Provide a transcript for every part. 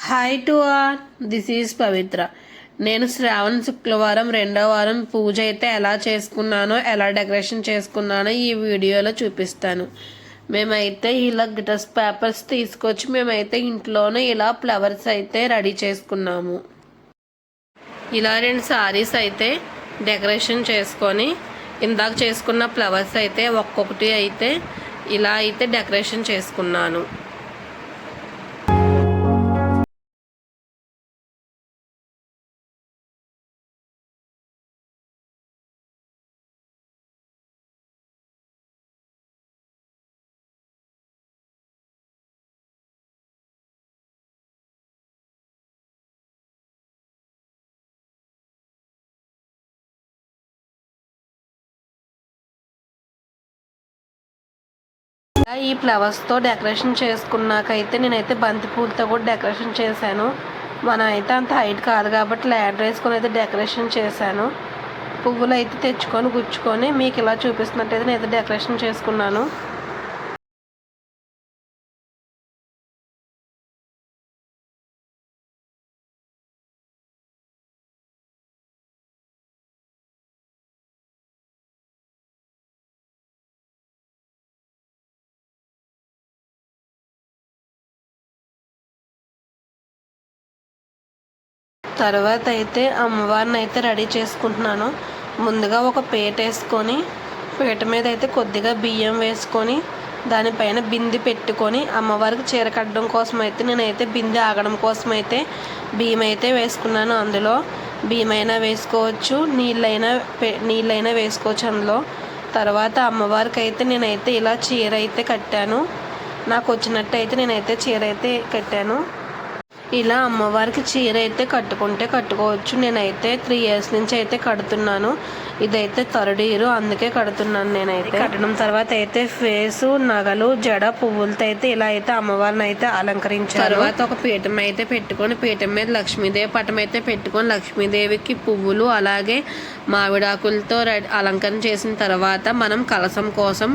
Hi to all, this is Pavitra. నేను శ్రావణ శుక్రవారం రెండో వారం పూజ అయితే ఎలా చేసుకున్నానో, ఎలా డెకరేషన్ చేసుకున్నానో ఈ వీడియోలో చూపిస్తాను. మేమైతే ఇలా గ్లిటర్స్ పేపర్స్ తీసుకొచ్చి మేమైతే ఇంట్లోనే ఇలా ఫ్లవర్స్ అయితే రెడీ చేసుకున్నాము. ఇలా 2 సారీస్ అయితే డెకరేషన్ చేసుకొని ఇందాక చేసుకున్న ఫ్లవర్స్ అయితే ఒక్కొక్కటి అయితే ఇలా అయితే డెకరేషన్ చేసుకున్నాను. ఈ ఫ్లవర్స్తో డెకరేషన్ చేసుకున్నాకైతే నేనైతే బంతి పూలతో కూడా డెకరేషన్ చేశాను. మనం అయితే అంత హైట్ కాదు కాబట్టి ల్యాడర్ వేసుకొని అయితే డెకరేషన్ చేశాను. పువ్వులు అయితే తెచ్చుకొని గుచ్చుకొని మీకు ఇలా చూపిస్తున్నట్టయితే నేనైతే డెకరేషన్ చేసుకున్నాను. తర్వాత అయితే అమ్మవారిని అయితే రెడీ చేసుకుంటున్నాను. ముందుగా ఒక పీట వేసుకొని పీట మీద అయితే కొద్దిగా బియ్యం వేసుకొని దానిపైన బింది పెట్టుకొని అమ్మవారికి చీర కట్టడం కోసం అయితే నేనైతే బింది ఆగడం కోసం అయితే బియ్యం అయితే వేసుకున్నాను. అందులో బియ్యమైనా వేసుకోవచ్చు, నీళ్ళైనా వేసుకోవచ్చు అందులో. తర్వాత అమ్మవారికి అయితే నేనైతే ఇలా చీర అయితే కట్టాను. నాకు వచ్చినట్టు అయితే నేనైతే చీర అయితే కట్టాను. ఇలా అమ్మవారికి చీర అయితే కట్టుకోవచ్చు. నేనైతే 3 years నుంచి అయితే కడుతున్నాను. ఇదైతే థర్డ్ ఇయర్, అందుకే కడుతున్నాను. నేనైతే కట్టడం తర్వాత అయితే ఫేసు, నగలు, జడ, పువ్వులతో అయితే ఇలా అయితే అమ్మవారిని అయితే అలంకరించాను. తర్వాత ఒక పీఠం అయితే పెట్టుకొని పీఠం మీద లక్ష్మీదేవి పటం అయితే పెట్టుకొని లక్ష్మీదేవికి పువ్వులు అలాగే మామిడాకులతో అలంకరణ చేసిన తర్వాత మనం కలసం కోసం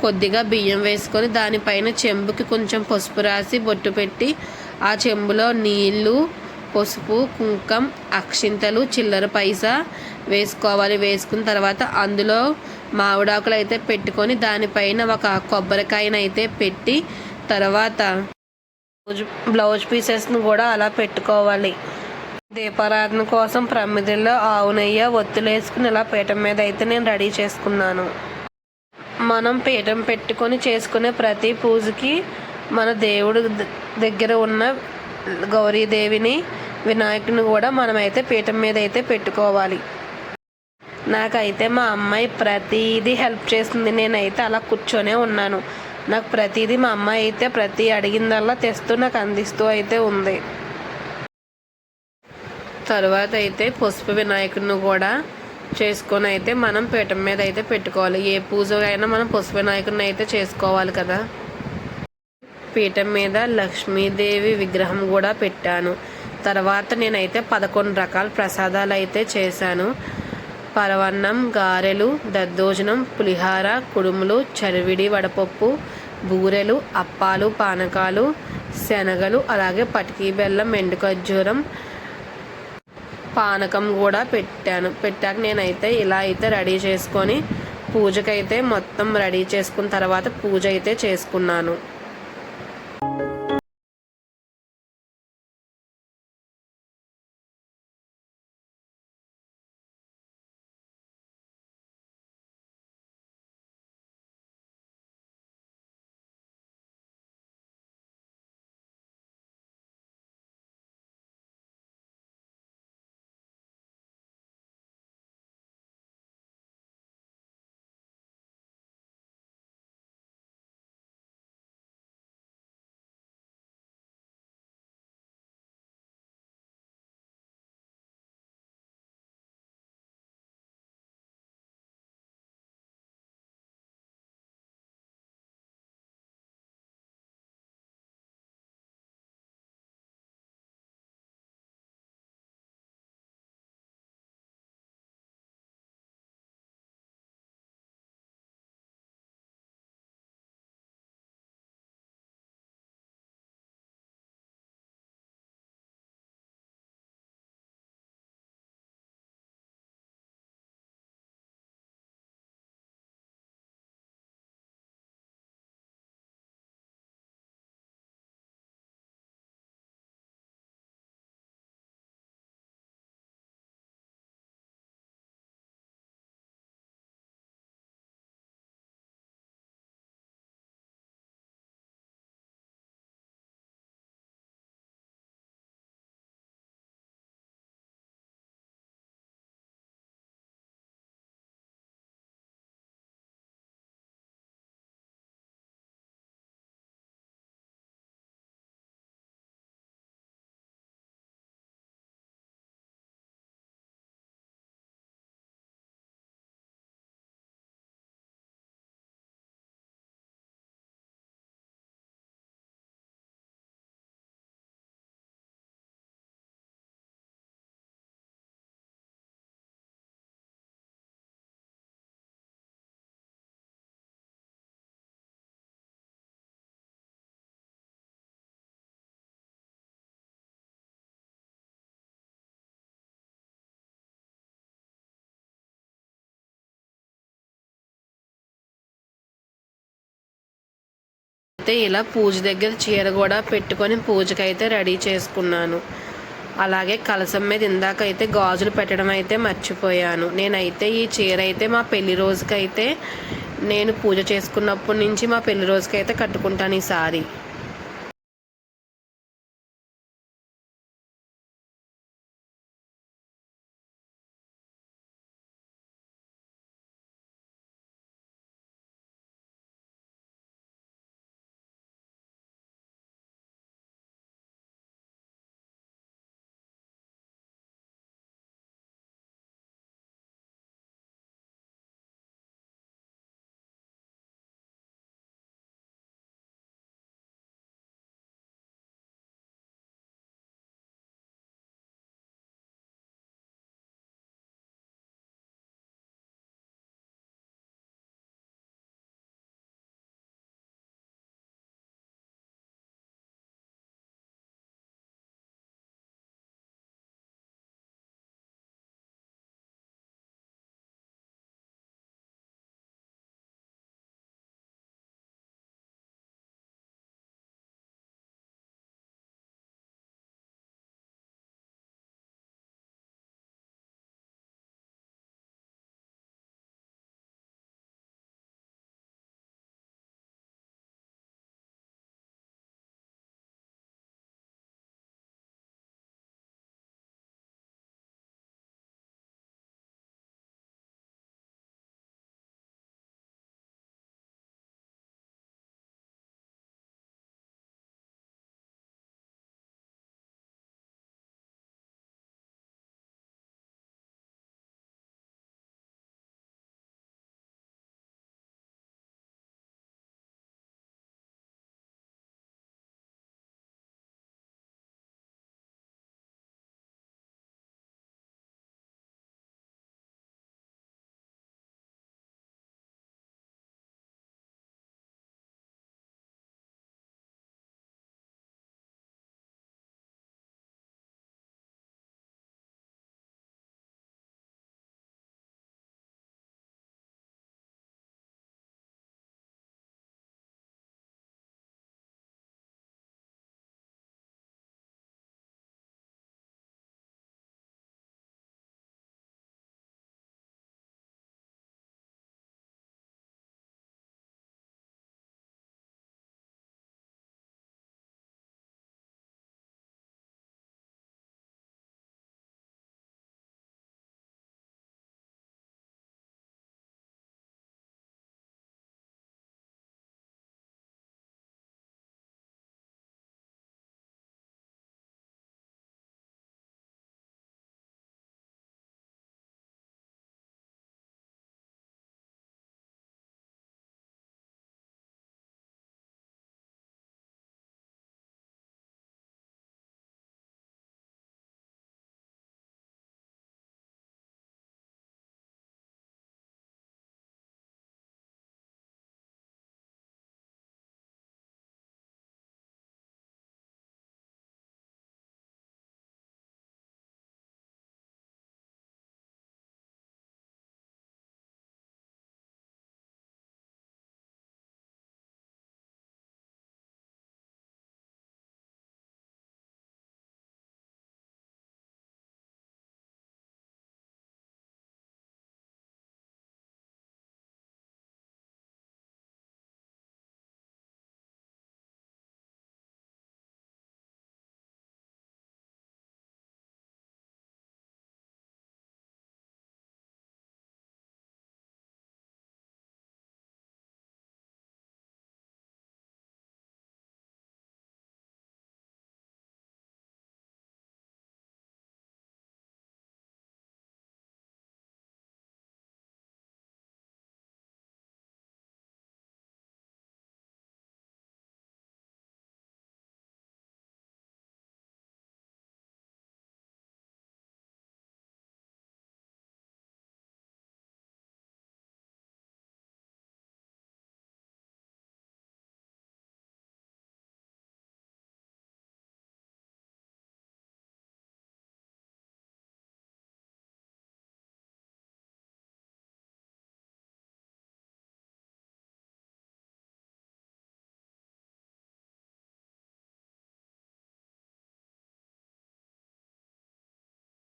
కొద్దిగా బియ్యం వేసుకొని దానిపైన చెంబుకి కొంచెం పసుపు రాసి బొట్టు పెట్టి ఆ చెంబులో నీళ్ళు, పసుపు, కుంకం, అక్షింతలు, చిల్లర పైసా వేసుకోవాలి. వేసుకున్న తర్వాత అందులో మామిడాకులు అయితే పెట్టుకొని దానిపైన ఒక కొబ్బరికాయనైతే పెట్టి తర్వాత బ్లౌజ్ పీసెస్ను కూడా అలా పెట్టుకోవాలి. దీపారాధన కోసం ప్రమిదల్లో ఆవు నెయ్యి ఒత్తులు వేసుకుని ఇలా పీఠం మీద అయితే నేను రెడీ చేసుకున్నాను. మనం పీఠం పెట్టుకొని చేసుకునే ప్రతి పూజకి మన దేవుడు దగ్గర ఉన్న గౌరీదేవిని, వినాయకుని కూడా మనమైతే పీఠం మీద అయితే పెట్టుకోవాలి. నాకైతే మా అమ్మాయి ప్రతిదీ హెల్ప్ చేస్తుంది. నేనైతే అలా కూర్చొనే ఉన్నాను. నాకు ప్రతిదీ మా అమ్మాయి అయితే ప్రతి అడిగిందల్లా తెస్తూ నాకు అందిస్తూ అయితే ఉంది. తర్వాత అయితే పసుపు వినాయకుడిని కూడా చేసుకొని అయితే మనం పీఠం మీద అయితే పెట్టుకోవాలి. ఏ పూజ అయినా మనం పసుపు వినాయకుడిని అయితే చేసుకోవాలి కదా. పీఠం మీద లక్ష్మీదేవి విగ్రహం కూడా పెట్టాను. తర్వాత నేనైతే 11 రకాల ప్రసాదాలు అయితే చేశాను. పరవన్నం, గారెలు, దద్దోజనం, పులిహార, కుడుములు, చరివిడి, వడపప్పు, బూరెలు, అప్పాలు, పానకాలు, శనగలు, అలాగే పటికీ బెల్లం, ఎండు ఖర్జూరం, పానకం కూడా పెట్టాక నేనైతే ఇలా అయితే రెడీ చేసుకొని పూజకైతే మొత్తం రెడీ చేసుకున్న తర్వాత పూజ అయితే చేసుకున్నాను. నేనైతే ఇలా పూజ దగ్గర చీర కూడా పెట్టుకొని పూజకైతే రెడీ చేసుకున్నాను. అలాగే కలశం మీద ఇందాకైతే గాజులు పెట్టడం అయితే మర్చిపోయాను. నేనైతే ఈ చీర అయితే మా పెళ్లి రోజుకైతే నేను పూజ చేసుకున్నప్పటి నుంచి మా పెళ్లి రోజుకైతే కట్టుకుంటాను ఈ సారీ.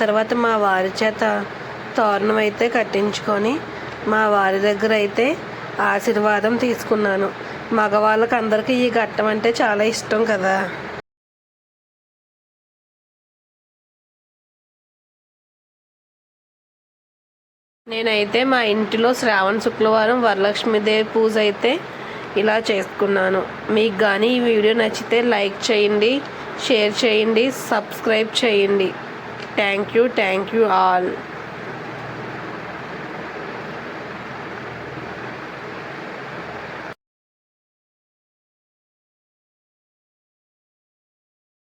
తర్వాత మా వారి చేత తోరణం అయితే కట్టించుకొని మా వారి దగ్గర అయితే ఆశీర్వాదం తీసుకున్నాను. మగవాళ్ళకి అందరికీ ఈ ఘట్టం అంటే చాలా ఇష్టం కదా. నేనైతే మా ఇంటిలో శ్రావణ శుక్రవారం వరలక్ష్మీదేవి పూజ అయితే ఇలా చేసుకున్నాను. మీకు కానీ ఈ వీడియో నచ్చితే లైక్ చేయండి, షేర్ చేయండి, సబ్స్క్రైబ్ చేయండి. Thank you all.